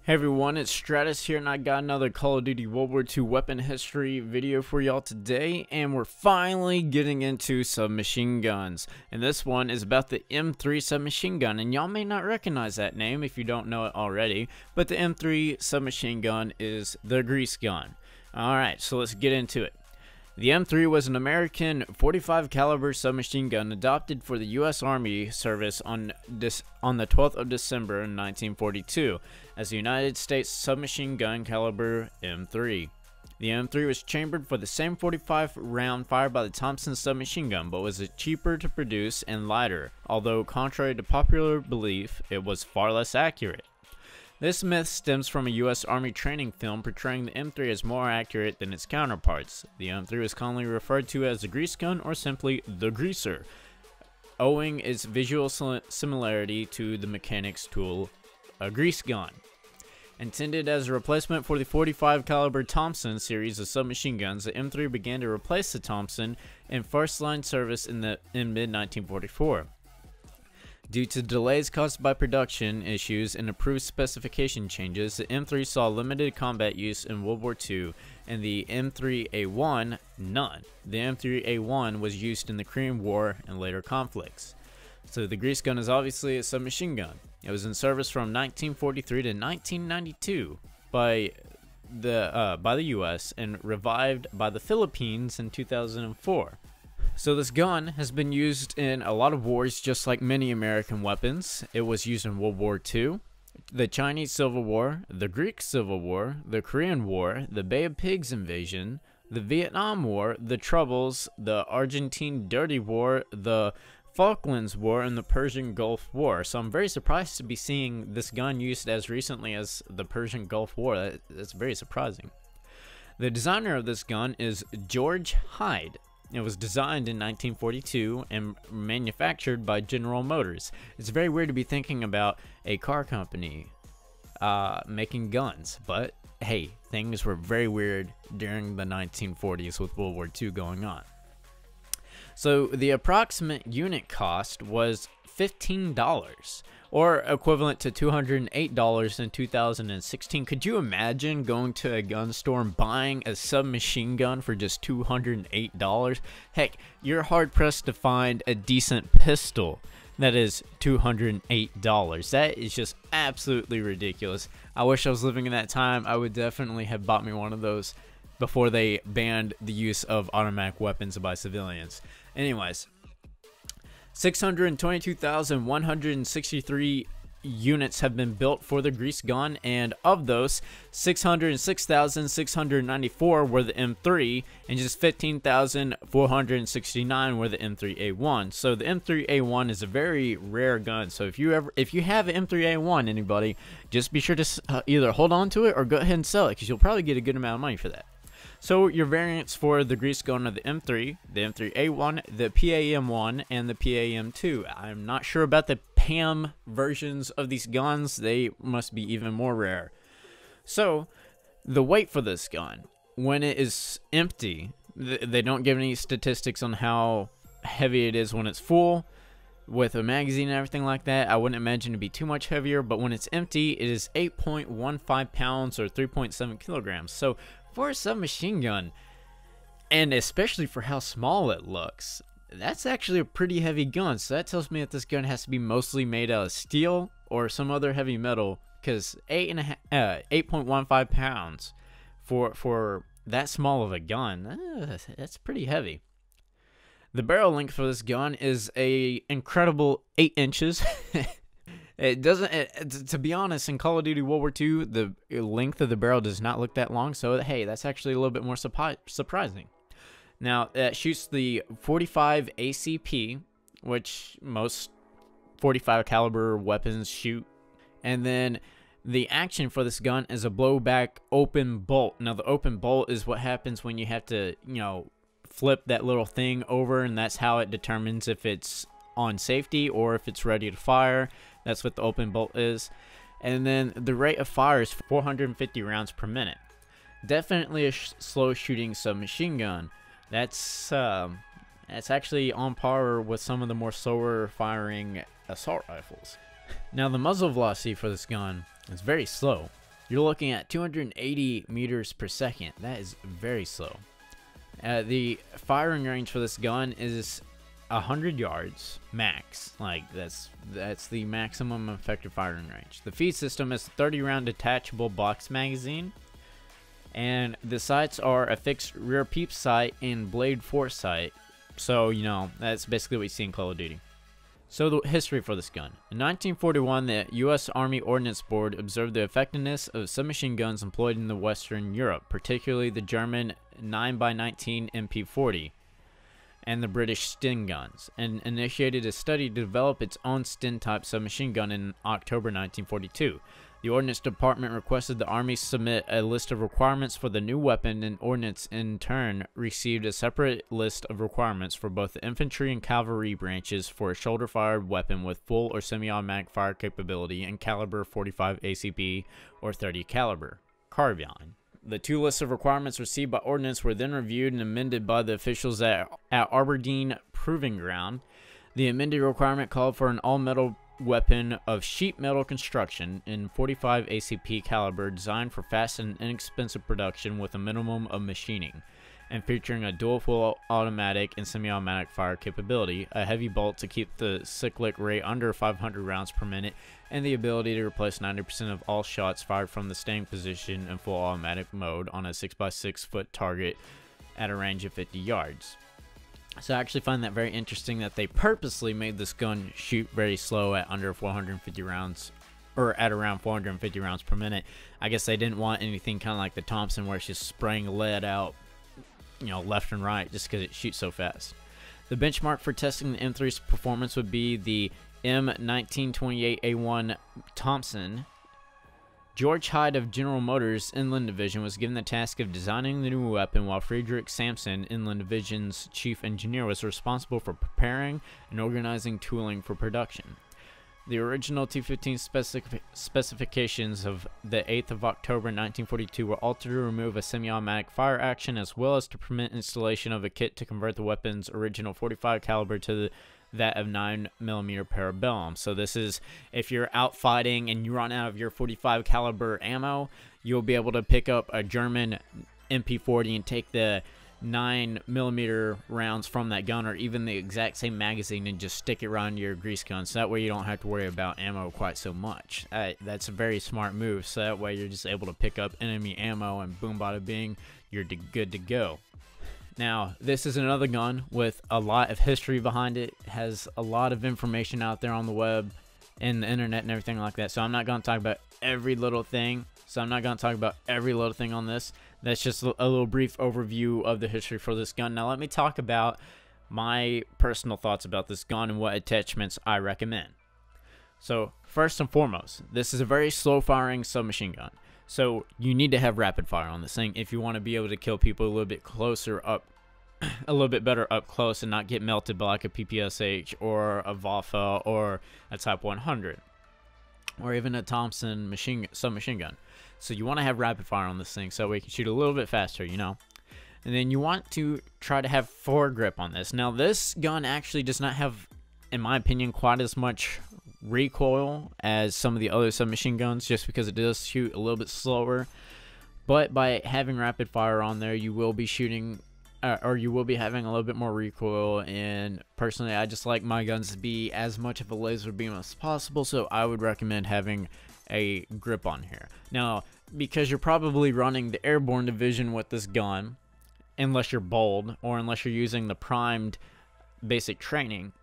Hey everyone, it's Stratus here, and I got another Call of Duty World War II weapon history video for y'all today, and we're finally getting into submachine guns. And this one is about the M3 submachine gun, and y'all may not recognize that name if you don't know it already, but the M3 submachine gun is the grease gun. Alright, so let's get into it. The M3 was an American 45 caliber submachine gun adopted for the U.S. Army service on the 12th of December in 1942 as the United States submachine gun caliber M3. The M3 was chambered for the same 45 round fired by the Thompson submachine gun, but was cheaper to produce and lighter, although contrary to popular belief, it was far less accurate. This myth stems from a U.S. Army training film portraying the M3 as more accurate than its counterparts. The M3 is commonly referred to as the grease gun or simply the greaser, owing its visual similarity to the mechanic's tool, a grease gun. Intended as a replacement for the 45 caliber Thompson series of submachine guns, the M3 began to replace the Thompson in first-line service in mid-1944. Due to delays caused by production issues and approved specification changes, the M3 saw limited combat use in World War II, and the M3A1 none. The M3A1 was used in the Korean War and later conflicts. So the grease gun is obviously a submachine gun. It was in service from 1943 to 1992 by the U.S. and revived by the Philippines in 2004. So this gun has been used in a lot of wars, just like many American weapons. It was used in World War II, the Chinese Civil War, the Greek Civil War, the Korean War, the Bay of Pigs invasion, the Vietnam War, the Troubles, the Argentine Dirty War, the Falklands War, and the Persian Gulf War. So I'm very surprised to be seeing this gun used as recently as the Persian Gulf War. That's very surprising. The designer of this gun is George Hyde. It was designed in 1942 and manufactured by General Motors. It's very weird to be thinking about a car company making guns, but hey, things were very weird during the 1940s with World War II going on. So the approximate unit cost was $15, or equivalent to $208 in 2016. Could you imagine going to a gun store and buying a submachine gun for just $208? Heck, you're hard-pressed to find a decent pistol that is $208. That is just absolutely ridiculous. I wish I was living in that time. I would definitely have bought me one of those before they banned the use of automatic weapons by civilians. Anyways, 622,163 units have been built for the grease gun, and of those, 606,694 were the M3, and just 15,469 were the M3A1. So the M3A1 is a very rare gun. So if you have an M3A1, anybody, just be sure to either hold on to it or go ahead and sell it, because you'll probably get a good amount of money for that. So your variants for the grease gun are the M3, the M3A1, the PAM1, and the PAM2. I'm not sure about the PAM versions of these guns. They must be even more rare. So the weight for this gun, when it is empty, they don't give any statistics on how heavy it is when it's full. With a magazine and everything like that, I wouldn't imagine it to be too much heavier, but when it's empty, it is 8.15 pounds or 3.7 kilograms. So for a submachine gun, and especially for how small it looks, that's actually a pretty heavy gun. So that tells me that this gun has to be mostly made out of steel or some other heavy metal, because 8.15 pounds for that small of a gun, that's pretty heavy. The barrel length for this gun is a incredible 8 inches. It doesn't, to be honest, in Call of Duty World War II, the length of the barrel does not look that long, so hey, that's actually a little bit more surprising. Now, it shoots the 45 ACP, which most 45 caliber weapons shoot, and then the action for this gun is a blowback open bolt. Now, the open bolt is what happens when you have to, flip that little thing over, and that's how it determines if it's on safety or if it's ready to fire. That's what the open bolt is. And then the rate of fire is 450 rounds per minute. Definitely a slow shooting submachine gun. That's actually on par with some of the more slower firing assault rifles. Now the muzzle velocity for this gun is very slow. you're looking at 280 meters per second. That is very slow. The firing range for this gun is 100 yards max. Like that's the maximum effective firing range. The feed system is a 30 round detachable box magazine, and the sights are a fixed rear peep sight and blade fore sight. So you know that's basically what you see in Call of Duty. So the history for this gun. In 1941, the U.S. Army Ordnance Board observed the effectiveness of submachine guns employed in Western Europe, particularly the German 9x19 MP40 and the British Sten guns, and initiated a study to develop its own Sten-type submachine gun in October 1942. The Ordnance Department requested the Army submit a list of requirements for the new weapon, and Ordnance in turn received a separate list of requirements for both the infantry and cavalry branches for a shoulder-fired weapon with full or semi-automatic fire capability and caliber 45 ACP or 30 caliber carbine. The two lists of requirements received by Ordnance were then reviewed and amended by the officials at Aberdeen Proving Ground. The amended requirement called for an all-metal weapon of sheet metal construction in 45 ACP caliber, designed for fast and inexpensive production with a minimum of machining, and featuring a dual full automatic and semi-automatic fire capability, a heavy bolt to keep the cyclic rate under 500 rounds per minute, and the ability to replace 90% of all shots fired from the staying position in full automatic mode on a 6x6 foot target at a range of 50 yards. So I actually find that very interesting that they purposely made this gun shoot very slow at under 450 rounds, or at around 450 rounds per minute. I guess they didn't want anything kind of like the Thompson where it's just spraying lead out, you know, left and right just because it shoots so fast. The benchmark for testing the M3's performance would be the M1928A1 Thompson. George Hyde of General Motors Inland Division was given the task of designing the new weapon, while Friedrich Sampson, Inland Division's chief engineer, was responsible for preparing and organizing tooling for production. The original T-15 specifications of the 8th of October 1942 were altered to remove a semi-automatic fire action, as well as to permit installation of a kit to convert the weapon's original 45 caliber to that of 9mm parabellum. So this is, if you're out fighting and you run out of your 45 caliber ammo, you'll be able to pick up a German MP40 and take the 9mm rounds from that gun, or even the exact same magazine, and just stick it right into your grease gun, so that way you don't have to worry about ammo quite so much. That's a very smart move, so that way you're just able to pick up enemy ammo and boom bada bing, you're good to go. Now, this is another gun with a lot of history behind it. It has a lot of information out there on the web and the internet and everything like that, so I'm not going to talk about every little thing. On this. That's just a little brief overview of the history for this gun. Now let me talk about my personal thoughts about this gun and what attachments I recommend. So first and foremost, this is a very slow firing submachine gun. So you need to have rapid fire on this thing if you want to be able to kill people a little bit closer up, a little bit better up close, and not get melted by like a PPSH or a Vafa or a Type 100 or even a Thompson submachine gun. So you want to have rapid fire on this thing so we can shoot a little bit faster, you know. And then you want to try to have foregrip on this. Now this gun actually does not have, in my opinion, quite as much recoil as some of the other submachine guns, just because it does shoot a little bit slower. But by having rapid fire on there, you will be shooting, or you will be having a little bit more recoil. And personally, I just like my guns to be as much of a laser beam as possible, so I would recommend having a grip on here. Now, because you're probably running the airborne division with this gun, unless you're bold or unless you're using the primed basic training,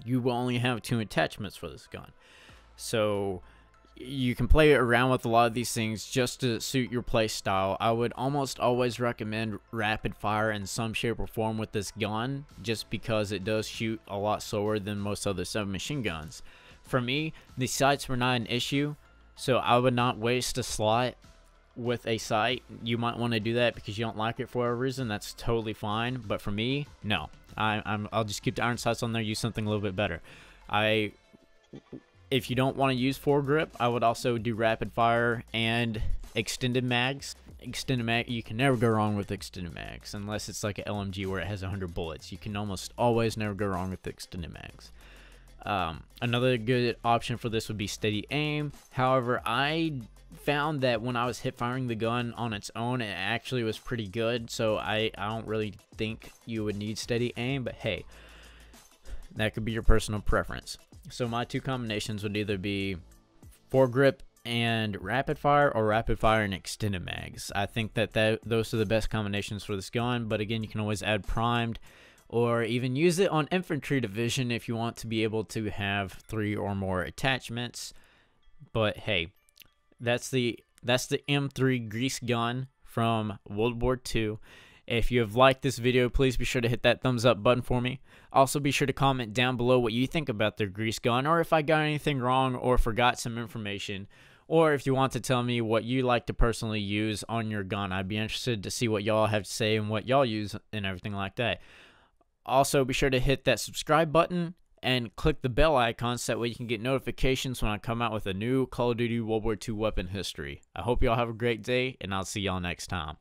you will only have 2 attachments for this gun. So you can play around with a lot of these things just to suit your play style. I would almost always recommend rapid fire in some shape or form with this gun, just because it does shoot a lot slower than most other submachine guns. For me, the sights were not an issue, so I would not waste a slot with a sight. You might want to do that because you don't like it for a reason. That's totally fine. But for me, no. I'll just keep the iron sights on there, use something a little bit better. If you don't want to use foregrip, I would also do rapid fire and extended mags. Extended mag, you can never go wrong with extended mags, unless it's like an LMG where it has 100 bullets. You can almost always never go wrong with the extended mags. Another good option for this would be steady aim. However, I found that when I was hip firing the gun on its own, it actually was pretty good. So I don't really think you would need steady aim, but hey, that could be your personal preference. So my two combinations would either be foregrip and rapid fire, or rapid fire and extended mags. I think that those are the best combinations for this gun, but again, you can always add primed or even use it on infantry division if you want to be able to have 3 or more attachments. But hey, that's the M3 grease gun from World War II. If you have liked this video, please be sure to hit that thumbs up button for me. Also, be sure to comment down below what you think about the grease gun, or if I got anything wrong or forgot some information, or if you want to tell me what you like to personally use on your gun. I'd be interested to see what y'all have to say and what y'all use and everything like that. Also, be sure to hit that subscribe button and click the bell icon so that way you can get notifications when I come out with a new Call of Duty World War II weapon history. I hope y'all have a great day, and I'll see y'all next time.